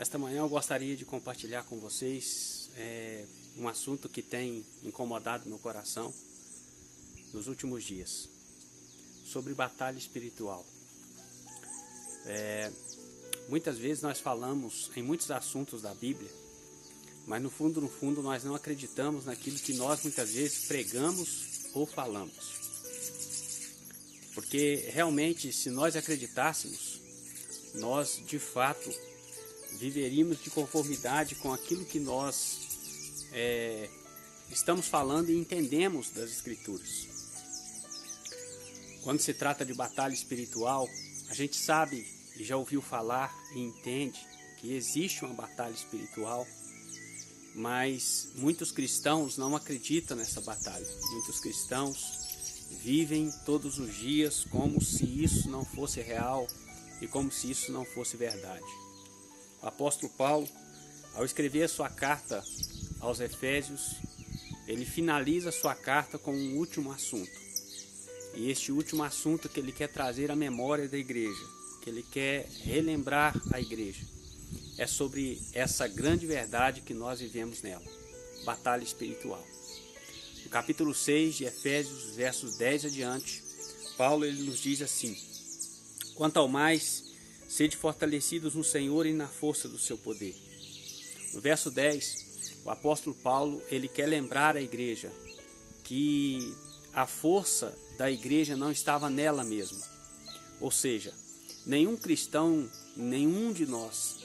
Esta manhã eu gostaria de compartilhar com vocês um assunto que tem incomodado meu coração nos últimos dias, sobre batalha espiritual. Muitas vezes nós falamos em muitos assuntos da Bíblia, mas no fundo nós não acreditamos naquilo que nós muitas vezes pregamos ou falamos. Porque realmente, se nós acreditássemos, nós de fato viveríamos de conformidade com aquilo que nós estamos falando e entendemos das Escrituras. Quando se trata de batalha espiritual, a gente sabe e já ouviu falar e entende que existe uma batalha espiritual, mas muitos cristãos não acreditam nessa batalha. Muitos cristãos vivem todos os dias como se isso não fosse real e como se isso não fosse verdade. O apóstolo Paulo, ao escrever a sua carta aos Efésios, ele finaliza a sua carta com um último assunto. E este último assunto que ele quer trazer à memória da igreja, que ele quer relembrar a igreja, é sobre essa grande verdade que nós vivemos nela, batalha espiritual. No capítulo 6 de Efésios, versos 10 adiante, Paulo ele nos diz assim: quanto ao mais, sede fortalecidos no Senhor e na força do seu poder. No verso 10, o apóstolo Paulo ele quer lembrar a igreja que a força da igreja não estava nela mesma. Ou seja, nenhum cristão, nenhum de nós,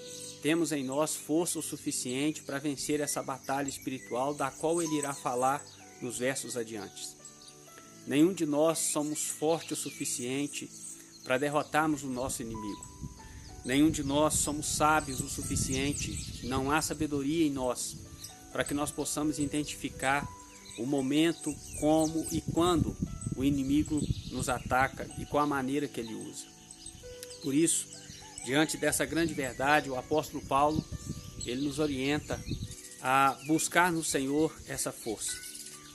temos em nós força o suficiente para vencer essa batalha espiritual da qual ele irá falar nos versos adiante. Nenhum de nós somos forte o suficiente para derrotarmos o nosso inimigo. Nenhum de nós somos sábios o suficiente, não há sabedoria em nós para que nós possamos identificar o momento, como e quando o inimigo nos ataca e qual a maneira que ele usa. Por isso, diante dessa grande verdade, o apóstolo Paulo, ele nos orienta a buscar no Senhor essa força.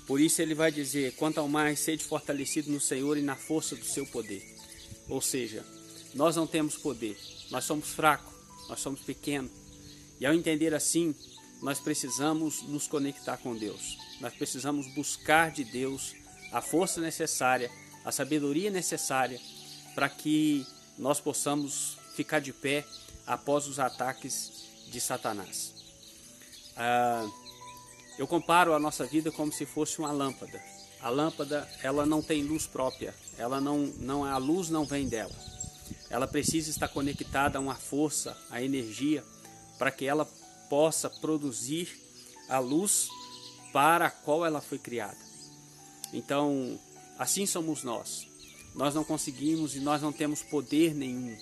Por isso ele vai dizer: quanto ao mais, sede fortalecido no Senhor e na força do seu poder. Ou seja, nós não temos poder, nós somos fracos, nós somos pequenos. E ao entender assim, nós precisamos nos conectar com Deus. Nós precisamos buscar de Deus a força necessária, a sabedoria necessária para que nós possamos ficar de pé após os ataques de Satanás. Eu comparo a nossa vida como se fosse uma lâmpada. A lâmpada, ela não tem luz própria, a luz não vem dela. Ela precisa estar conectada a uma força, a energia, para que ela possa produzir a luz para a qual ela foi criada. Então, assim somos nós. Nós não conseguimos e nós não temos poder nenhum.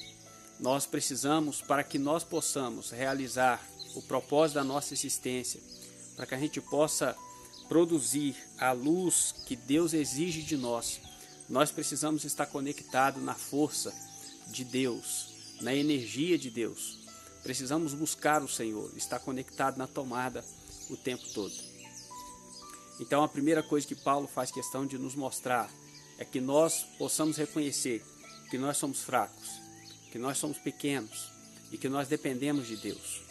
Nós precisamos, para que nós possamos realizar o propósito da nossa existência, para que a gente possa produzir a luz que Deus exige de nós, nós precisamos estar conectados na força de Deus, na energia de Deus. Precisamos buscar o Senhor, estar conectado na tomada o tempo todo. Então a primeira coisa que Paulo faz questão de nos mostrar é que nós possamos reconhecer que nós somos fracos, que nós somos pequenos e que nós dependemos de Deus.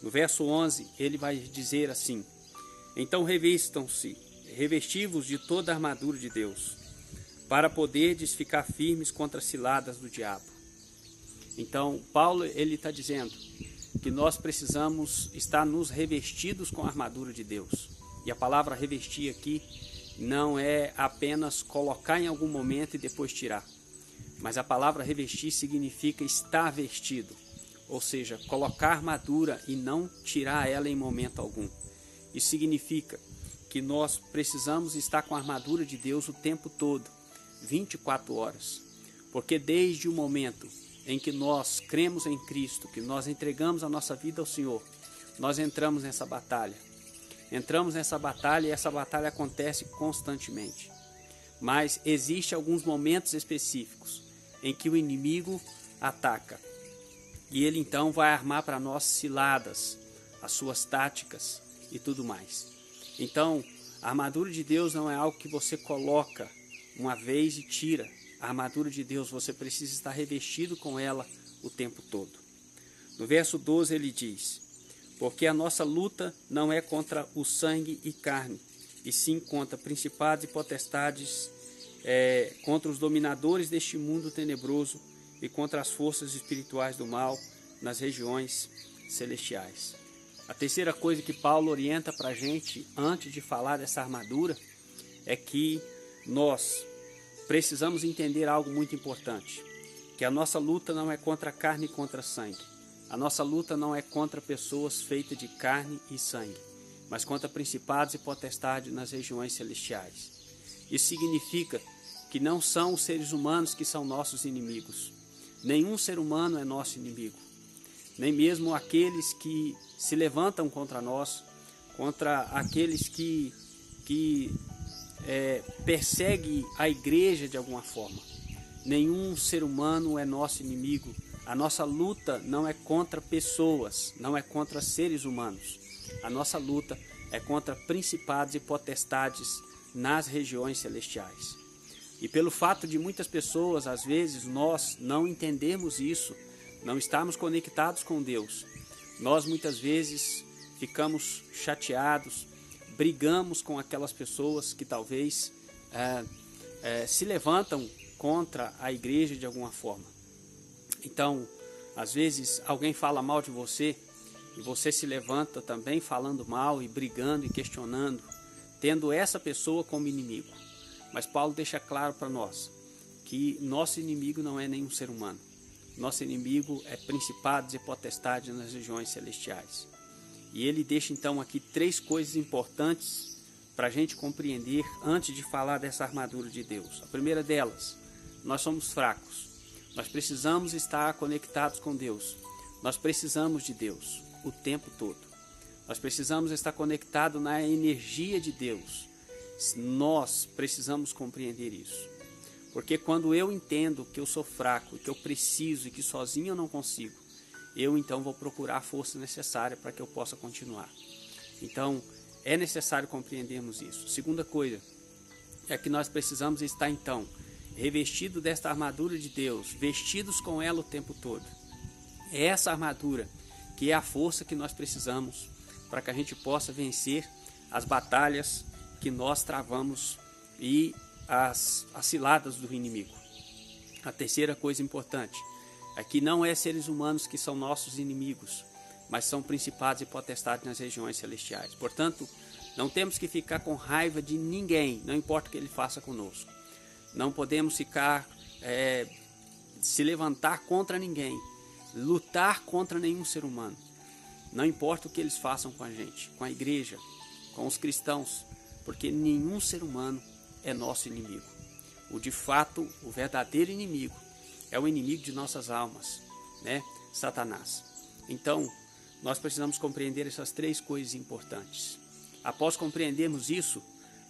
No verso 11 ele vai dizer assim: então revestivos de toda a armadura de Deus, para poderdes ficar firmes contra as ciladas do diabo. Então Paulo ele está dizendo que nós precisamos estar nos revestidos com a armadura de Deus. E a palavra revestir aqui não é apenas colocar em algum momento e depois tirar. Mas a palavra revestir significa estar vestido. Ou seja, colocar armadura e não tirar ela em momento algum. Isso significa que nós precisamos estar com a armadura de Deus o tempo todo, 24 horas. Porque desde o momento em que nós cremos em Cristo, que nós entregamos a nossa vida ao Senhor, nós entramos nessa batalha. Entramos nessa batalha e essa batalha acontece constantemente. Mas existem alguns momentos específicos em que o inimigo ataca. E ele então vai armar para nós ciladas, as suas táticas e tudo mais. Então, a armadura de Deus não é algo que você coloca uma vez e tira. A armadura de Deus, você precisa estar revestido com ela o tempo todo. No verso 12 ele diz: porque a nossa luta não é contra o sangue e carne, e sim contra principados e potestades, contra os dominadores deste mundo tenebroso e contra as forças espirituais do mal nas regiões celestiais. A terceira coisa que Paulo orienta para a gente, antes de falar dessa armadura, é que nós precisamos entender algo muito importante, que a nossa luta não é contra a carne e contra sangue. A nossa luta não é contra pessoas feitas de carne e sangue, mas contra principados e potestades nas regiões celestiais. Isso significa que não são os seres humanos que são nossos inimigos. Nenhum ser humano é nosso inimigo. Nem mesmo aqueles que se levantam contra nós, contra aqueles que perseguem a igreja de alguma forma. Nenhum ser humano é nosso inimigo. A nossa luta não é contra pessoas, não é contra seres humanos. A nossa luta é contra principados e potestades nas regiões celestiais. E pelo fato de muitas pessoas, às vezes, nós não entendermos isso, não estarmos conectados com Deus, nós muitas vezes ficamos chateados, brigamos com aquelas pessoas que talvez se levantam contra a igreja de alguma forma. Então, às vezes alguém fala mal de você e você se levanta também falando mal e brigando e questionando, tendo essa pessoa como inimigo. Mas Paulo deixa claro para nós que nosso inimigo não é nenhum ser humano. Nosso inimigo é principados e potestades nas regiões celestiais. E ele deixa então aqui 3 coisas importantes para a gente compreender antes de falar dessa armadura de Deus. A primeira delas, nós somos fracos. Nós precisamos estar conectados com Deus. Nós precisamos de Deus o tempo todo. Nós precisamos estar conectados na energia de Deus. Nós precisamos compreender isso. Porque quando eu entendo que eu sou fraco, que eu preciso e que sozinho eu não consigo, eu então vou procurar a força necessária para que eu possa continuar. Então, é necessário compreendermos isso. Segunda coisa é que nós precisamos estar então revestidos desta armadura de Deus, vestidos com ela o tempo todo. É essa armadura que é a força que nós precisamos para que a gente possa vencer as batalhas que nós travamos e as ciladas do inimigo. A terceira coisa importante é que não é seres humanos que são nossos inimigos, mas são principados e potestades nas regiões celestiais. Portanto, não temos que ficar com raiva de ninguém, não importa o que ele faça conosco. Não podemos ficar, se levantar contra ninguém, lutar contra nenhum ser humano. Não importa o que eles façam com a gente, com a igreja, com os cristãos, porque nenhum ser humano é nosso inimigo. O verdadeiro inimigo é o inimigo de nossas almas, né? Satanás. Então, nós precisamos compreender essas 3 coisas importantes. Após compreendermos isso,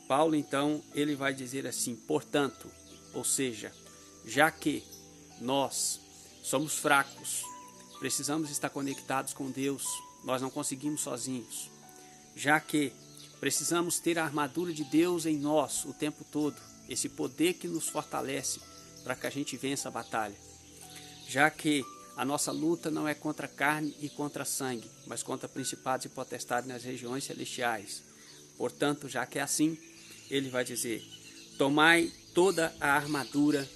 Paulo, então, ele vai dizer assim: portanto, ou seja, já que nós somos fracos, precisamos estar conectados com Deus, nós não conseguimos sozinhos. Já que precisamos ter a armadura de Deus em nós o tempo todo, esse poder que nos fortalece para que a gente vença a batalha. Já que a nossa luta não é contra a carne e contra sangue, mas contra principados e potestades nas regiões celestiais. Portanto, já que é assim, ele vai dizer: tomai toda a armadura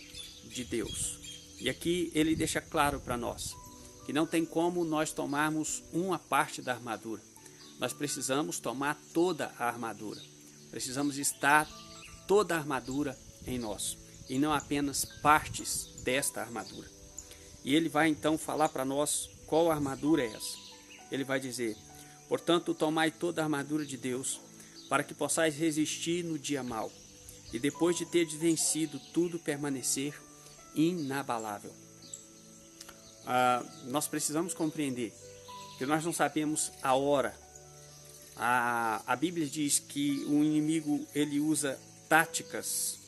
de Deus. E aqui ele deixa claro para nós que não tem como nós tomarmos uma parte da armadura. Nós precisamos tomar toda a armadura. Precisamos estar toda a armadura em nós, e não apenas partes desta armadura. E ele vai então falar para nós qual armadura é essa. Ele vai dizer: portanto, tomai toda a armadura de Deus, para que possais resistir no dia mau, e depois de ter vencido tudo, permanecer inabalável. Nós precisamos compreender que nós não sabemos a hora. A Bíblia diz que o inimigo ele usa táticas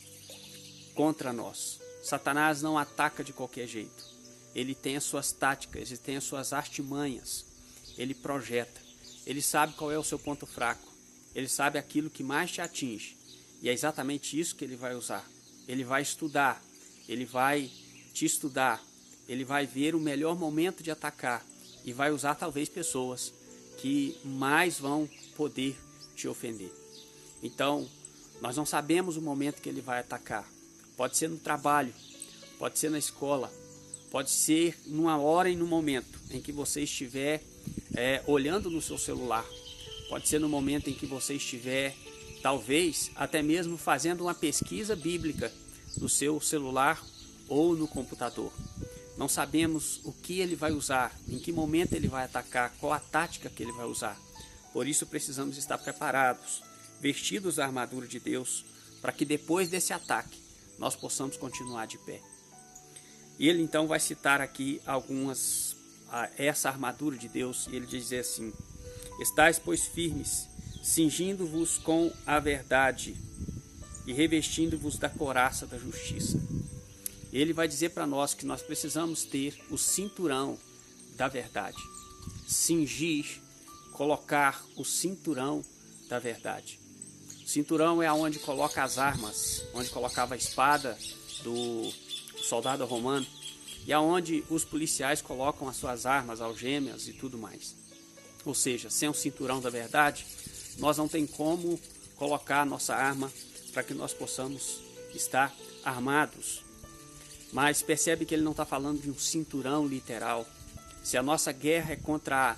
contra nós. Satanás não ataca de qualquer jeito. Ele tem as suas táticas, ele tem as suas artimanhas. Ele projeta. Ele sabe qual é o seu ponto fraco. Ele sabe aquilo que mais te atinge. E é exatamente isso que ele vai usar. Ele vai estudar. Ele vai te estudar. Ele vai ver o melhor momento de atacar. e vai usar talvez pessoas que mais vão poder te ofender. Então, nós não sabemos o momento que ele vai atacar. Pode ser no trabalho, pode ser na escola, pode ser numa hora e no momento em que você estiver olhando no seu celular. Pode ser no momento em que você estiver, talvez, até mesmo fazendo uma pesquisa bíblica no seu celular ou no computador. Não sabemos o que ele vai usar, em que momento ele vai atacar, qual a tática que ele vai usar. Por isso precisamos estar preparados, vestidos da armadura de Deus, para que depois desse ataque nós possamos continuar de pé. E ele então vai citar aqui essa armadura de Deus, e ele diz assim: estais, pois, firmes, cingindo-vos com a verdade e revestindo-vos da couraça da justiça. Ele vai dizer para nós que nós precisamos ter o cinturão da verdade. Cingir, colocar o cinturão da verdade. O cinturão é onde coloca as armas, onde colocava a espada do soldado romano, e aonde os policiais colocam as suas armas, algemas e tudo mais. Ou seja, sem o cinturão da verdade, nós não tem como colocar a nossa arma para que nós possamos estar armados. Mas percebe que ele não está falando de um cinturão literal. Se a nossa guerra é contra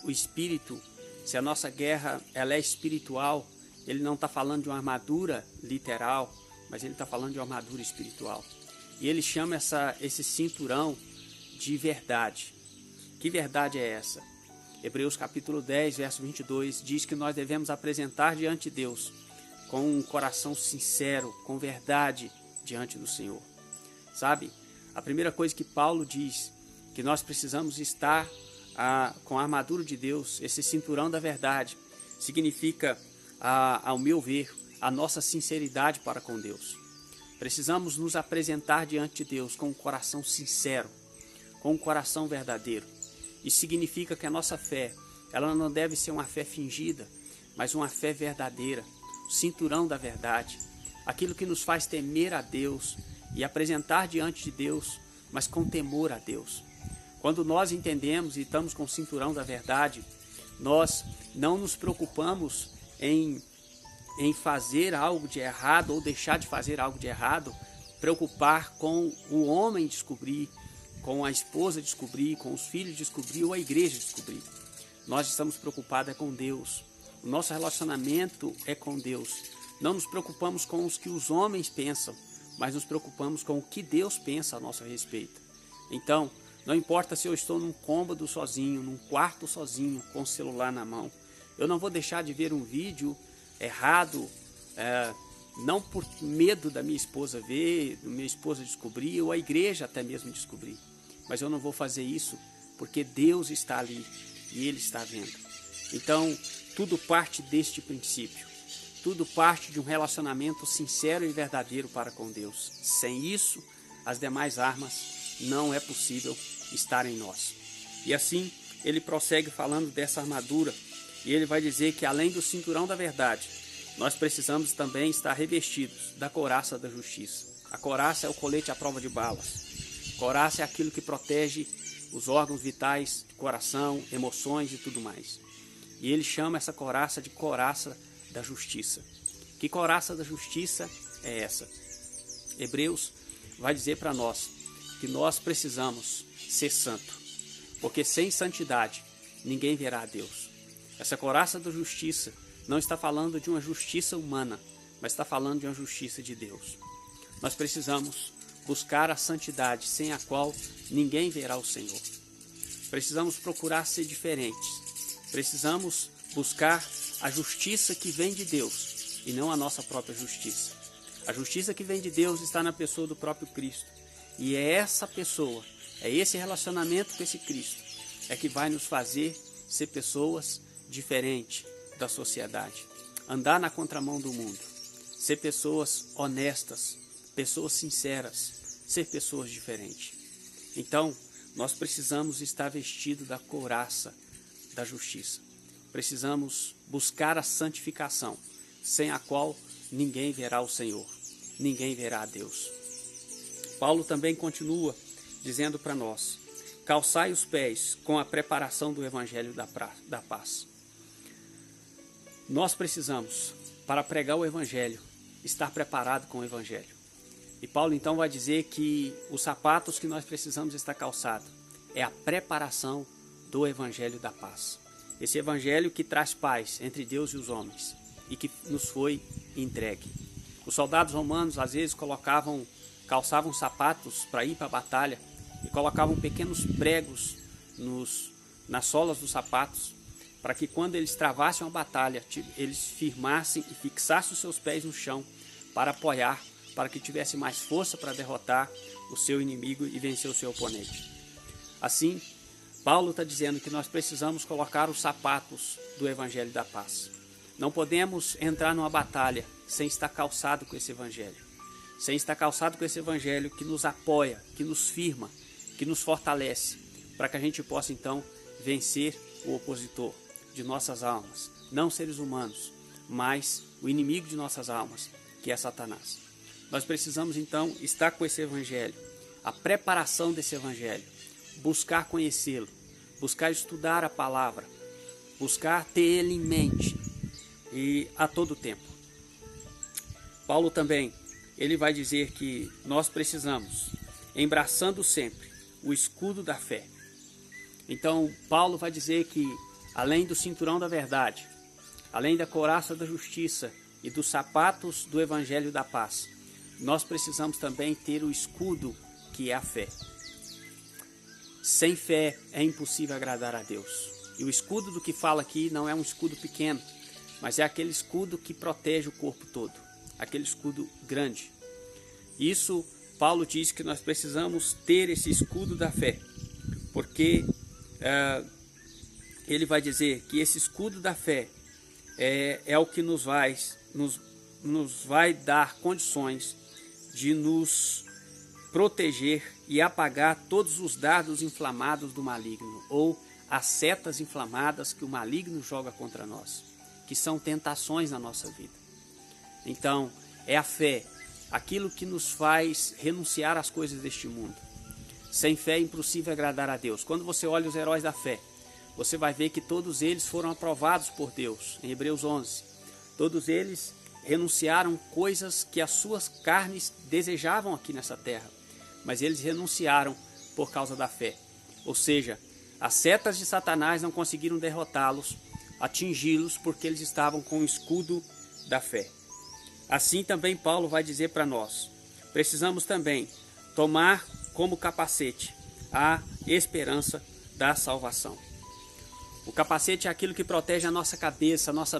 o espírito, se a nossa guerra ela é espiritual, ele não está falando de uma armadura literal, mas ele está falando de uma armadura espiritual. E ele chama esse cinturão de verdade. Que verdade é essa? Hebreus capítulo 10, verso 22, diz que nós devemos apresentar diante de Deus com um coração sincero, com verdade diante do Senhor. Sabe, a primeira coisa que Paulo diz, que nós precisamos estar com a armadura de Deus, esse cinturão da verdade, significa, ao meu ver, a nossa sinceridade para com Deus. Precisamos nos apresentar diante de Deus com um coração sincero, com um coração verdadeiro. Isso significa que a nossa fé, ela não deve ser uma fé fingida, mas uma fé verdadeira, o cinturão da verdade, aquilo que nos faz temer a Deus e apresentar diante de Deus, mas com temor a Deus. Quando nós entendemos e estamos com o cinturão da verdade, nós não nos preocupamos em fazer algo de errado ou deixar de fazer algo de errado, preocupar com o homem descobrir, com a esposa descobrir, com os filhos descobrir ou a igreja descobrir. Nós estamos preocupados com Deus. O nosso relacionamento é com Deus. Não nos preocupamos com o que os homens pensam, mas nos preocupamos com o que Deus pensa a nosso respeito. Então, não importa se eu estou num cômodo sozinho, num quarto sozinho, com o celular na mão, eu não vou deixar de ver um vídeo errado, não por medo da minha esposa ver, da minha esposa descobrir, ou a igreja até mesmo descobrir. Mas eu não vou fazer isso porque Deus está ali e Ele está vendo. Então, tudo parte deste princípio. Tudo parte de um relacionamento sincero e verdadeiro para com Deus. Sem isso, as demais armas não é possível estar em nós. E assim, ele prossegue falando dessa armadura, e ele vai dizer que além do cinturão da verdade, nós precisamos também estar revestidos da couraça da justiça. A couraça é o colete à prova de balas. Couraça é aquilo que protege os órgãos vitais, coração, emoções e tudo mais. E ele chama essa couraça de couraça da justiça. Que couraça da justiça é essa? Hebreus vai dizer para nós que nós precisamos ser santo, porque sem santidade ninguém verá a Deus. Essa couraça da justiça não está falando de uma justiça humana, mas está falando de uma justiça de Deus. Nós precisamos buscar a santidade, sem a qual ninguém verá o Senhor. Precisamos procurar ser diferentes. Precisamos buscar a justiça que vem de Deus e não a nossa própria justiça. A justiça que vem de Deus está na pessoa do próprio Cristo. E é essa pessoa, é esse relacionamento com esse Cristo, é que vai nos fazer ser pessoas diferentes da sociedade. Andar na contramão do mundo. Ser pessoas honestas, pessoas sinceras, ser pessoas diferentes. Então, nós precisamos estar vestidos da couraça da justiça. Precisamos buscar a santificação, sem a qual ninguém verá o Senhor, ninguém verá a Deus. Paulo também continua dizendo para nós, calçai os pés com a preparação do evangelho da paz. Nós precisamos, para pregar o evangelho, estar preparado com o evangelho. E Paulo então vai dizer que os sapatos que nós precisamos estar calçados é a preparação do evangelho da paz. Esse evangelho que traz paz entre Deus e os homens e que nos foi entregue. Os soldados romanos às vezes calçavam sapatos para ir para a batalha e colocavam pequenos pregos nas solas dos sapatos para que quando eles travassem uma batalha, eles firmassem e fixassem os seus pés no chão para apoiar, para que tivesse mais força para derrotar o seu inimigo e vencer o seu oponente. Assim, Paulo está dizendo que nós precisamos colocar os sapatos do evangelho da paz. Não podemos entrar numa batalha sem estar calçado com esse evangelho. Sem estar calçado com esse evangelho que nos apoia, que nos firma, que nos fortalece, para que a gente possa então vencer o opositor de nossas almas, não seres humanos, mas o inimigo de nossas almas, que é Satanás. Nós precisamos então estar com esse evangelho, a preparação desse evangelho, buscar conhecê-lo, buscar estudar a palavra, buscar ter ele em mente e a todo tempo. Paulo também, ele vai dizer que nós precisamos, embraçando sempre o escudo da fé. Então, Paulo vai dizer que, além do cinturão da verdade, além da couraça da justiça e dos sapatos do evangelho da paz, nós precisamos também ter o escudo que é a fé. Sem fé é impossível agradar a Deus. E o escudo do que fala aqui não é um escudo pequeno, mas é aquele escudo que protege o corpo todo, aquele escudo grande. Isso, Paulo diz que nós precisamos ter esse escudo da fé, porque ele vai dizer que esse escudo da fé é o que nos vai dar condições de nos proteger e apagar todos os dardos inflamados do maligno, ou as setas inflamadas que o maligno joga contra nós, que são tentações na nossa vida. Então, é a fé, aquilo que nos faz renunciar às coisas deste mundo. Sem fé é impossível agradar a Deus. Quando você olha os heróis da fé, você vai ver que todos eles foram aprovados por Deus, em Hebreus 11. Todos eles renunciaram coisas que as suas carnes desejavam aqui nessa terra, mas eles renunciaram por causa da fé. Ou seja, as setas de Satanás não conseguiram derrotá-los, atingi-los, porque eles estavam com o escudo da fé. Assim também Paulo vai dizer para nós, precisamos também tomar como capacete a esperança da salvação. O capacete é aquilo que protege a nossa cabeça, a nossa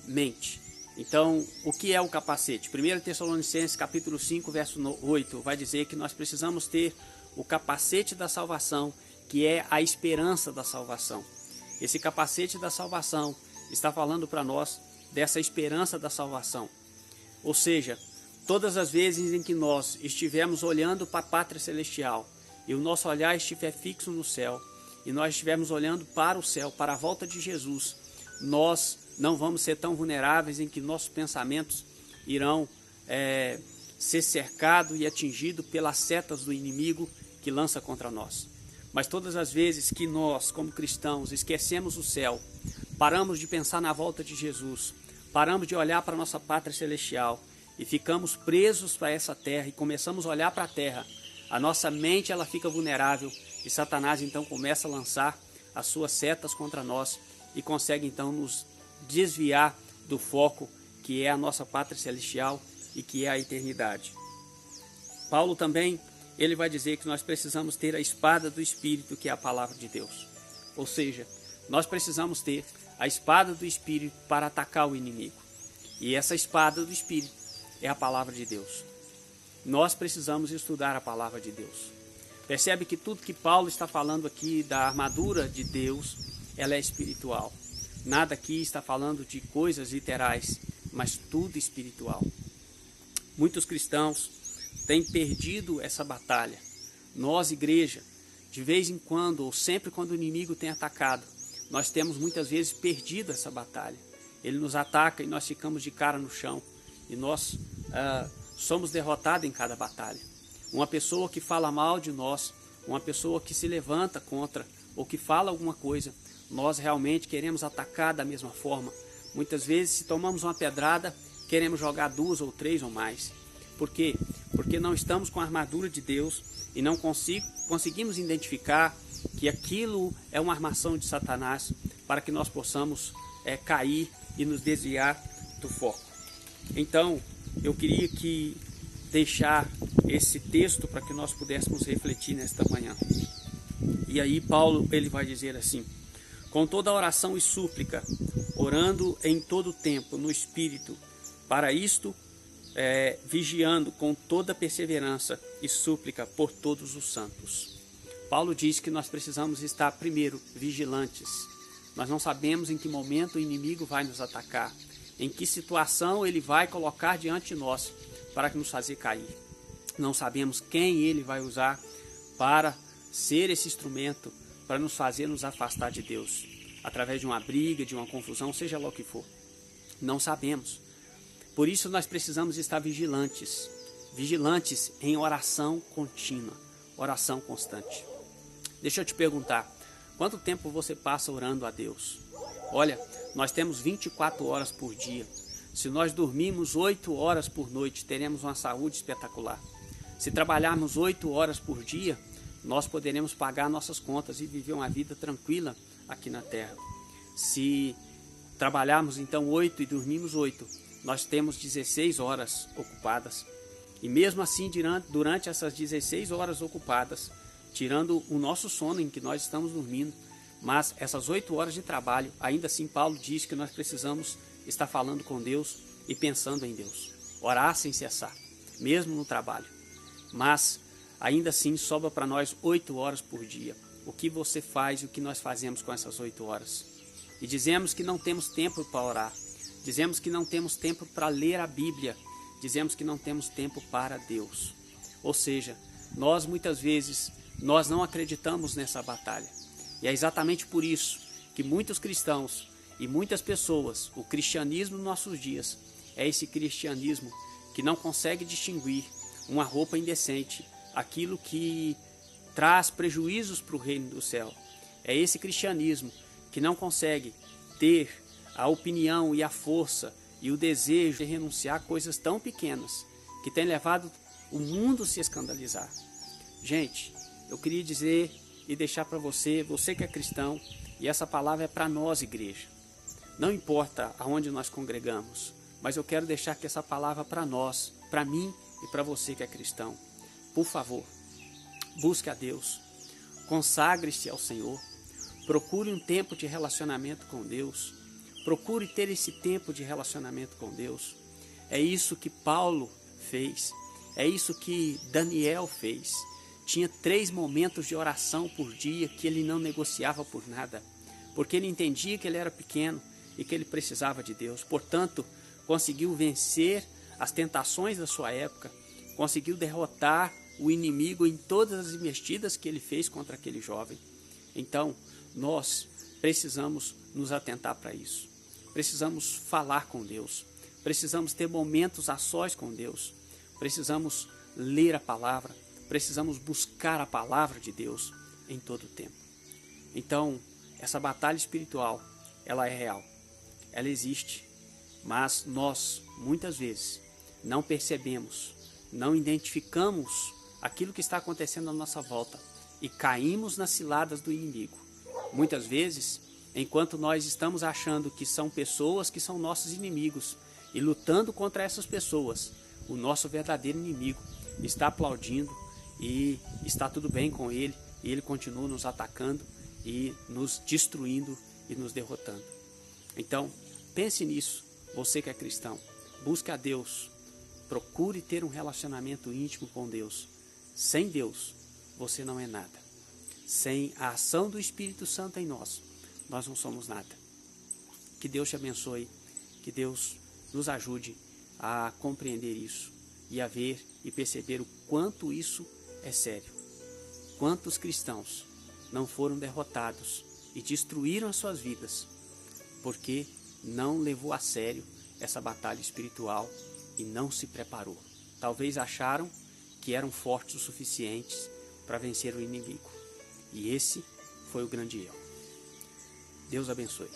mente. Então, o que é o capacete? 1 Tessalonicenses capítulo 5, verso 8, vai dizer que nós precisamos ter o capacete da salvação, que é a esperança da salvação. Esse capacete da salvação está falando para nós dessa esperança da salvação. Ou seja, todas as vezes em que nós estivermos olhando para a pátria celestial e o nosso olhar estiver fixo no céu, e nós estivermos olhando para o céu, para a volta de Jesus, nós não vamos ser tão vulneráveis em que nossos pensamentos irão ser cercados e atingidos pelas setas do inimigo que lança contra nós. Mas todas as vezes que nós, como cristãos, esquecemos o céu, paramos de pensar na volta de Jesus, paramos de olhar para a nossa pátria celestial e ficamos presos para essa terra e começamos a olhar para a terra, a nossa mente ela fica vulnerável e Satanás então começa a lançar as suas setas contra nós e consegue então nos desviar do foco que é a nossa pátria celestial e que é a eternidade. Paulo também, ele vai dizer que nós precisamos ter a espada do Espírito, que é a palavra de Deus. Ou seja, nós precisamos ter a espada do Espírito para atacar o inimigo. E essa espada do Espírito é a palavra de Deus. Nós precisamos estudar a palavra de Deus. Percebe que tudo que Paulo está falando aqui da armadura de Deus, ela é espiritual. Nada aqui está falando de coisas literais, mas tudo espiritual. Muitos cristãos têm perdido essa batalha. Nós, igreja, de vez em quando, ou sempre quando o inimigo tem atacado, nós temos muitas vezes perdido essa batalha. Ele nos ataca e nós ficamos de cara no chão. E nós somos derrotados em cada batalha. Uma pessoa que fala mal de nós, uma pessoa que se levanta contra ou que fala alguma coisa, nós realmente queremos atacar da mesma forma. Muitas vezes, se tomamos uma pedrada, queremos jogar 2 ou 3 ou mais. Por quê? Porque não estamos com a armadura de Deus e não conseguimos identificar que aquilo é uma armação de Satanás para que nós possamos cair e nos desviar do foco. Então, eu queria deixar esse texto para que nós pudéssemos refletir nesta manhã. E aí Paulo ele vai dizer assim: com toda oração e súplica, orando em todo tempo no Espírito, para isto vigiando com toda perseverança e súplica por todos os santos. Paulo diz que nós precisamos estar primeiro vigilantes. Nós não sabemos em que momento o inimigo vai nos atacar, em que situação ele vai colocar diante de nós para nos fazer cair. Não sabemos quem ele vai usar para ser esse instrumento para nos fazer nos afastar de Deus, através de uma briga, de uma confusão, seja lá o que for. Não sabemos. Por isso nós precisamos estar vigilantes, vigilantes em oração contínua, oração constante. Deixa eu te perguntar, quanto tempo você passa orando a Deus? Olha, nós temos 24 horas por dia. Se nós dormirmos 8 horas por noite, teremos uma saúde espetacular. Se trabalharmos 8 horas por dia, nós poderemos pagar nossas contas e viver uma vida tranquila aqui na terra. Se trabalharmos então 8 e dormirmos 8, nós temos 16 horas ocupadas. E mesmo assim, durante essas 16 horas ocupadas, tirando o nosso sono em que nós estamos dormindo, mas essas 8 horas de trabalho, ainda assim Paulo diz que nós precisamos estar falando com Deus e pensando em Deus. Orar sem cessar, mesmo no trabalho. Mas ainda assim sobra para nós 8 horas por dia. O que você faz e o que nós fazemos com essas 8 horas? E dizemos que não temos tempo para orar. Dizemos que não temos tempo para ler a Bíblia. Dizemos que não temos tempo para Deus. Ou seja, nós muitas vezes nós não acreditamos nessa batalha. E é exatamente por isso que muitos cristãos e muitas pessoas, o cristianismo nos nossos dias, é esse cristianismo que não consegue distinguir uma roupa indecente, aquilo que traz prejuízos para o reino do céu. É esse cristianismo que não consegue ter a opinião e a força e o desejo de renunciar a coisas tão pequenas que tem levado o mundo a se escandalizar. Gente, eu queria dizer e deixar para você que é cristão, e essa palavra é para nós, igreja. Não importa aonde nós congregamos, mas eu quero deixar aqui essa palavra para nós, para mim e para você que é cristão. Por favor, busque a Deus, consagre-se ao Senhor, procure um tempo de relacionamento com Deus, procure ter esse tempo de relacionamento com Deus. É isso que Paulo fez, é isso que Daniel fez. Tinha 3 momentos de oração por dia que ele não negociava por nada, porque ele entendia que ele era pequeno e que ele precisava de Deus. Portanto, conseguiu vencer as tentações da sua época, conseguiu derrotar o inimigo em todas as investidas que ele fez contra aquele jovem. Então, nós precisamos nos atentar para isso. Precisamos falar com Deus. Precisamos ter momentos a sós com Deus. Precisamos ler a palavra. Precisamos buscar a palavra de Deus em todo o tempo. Então, essa batalha espiritual, ela é real. Ela existe. Mas nós, muitas vezes, não percebemos, não identificamos aquilo que está acontecendo à nossa volta e caímos nas ciladas do inimigo. Muitas vezes, enquanto nós estamos achando que são pessoas que são nossos inimigos e lutando contra essas pessoas, o nosso verdadeiro inimigo está aplaudindo e está tudo bem com ele, e ele continua nos atacando e nos destruindo e nos derrotando. Então, pense nisso, você que é cristão, busque a Deus, procure ter um relacionamento íntimo com Deus. Sem Deus, você não é nada. Sem a ação do Espírito Santo em nós, nós não somos nada. Que Deus te abençoe, que Deus nos ajude a compreender isso e a ver e perceber o quanto isso é sério. Quantos cristãos não foram derrotados e destruíram as suas vidas porque não levou a sério essa batalha espiritual e não se preparou. Talvez acharam que eram fortes o suficientes para vencer o inimigo. E esse foi o grande erro. Deus abençoe.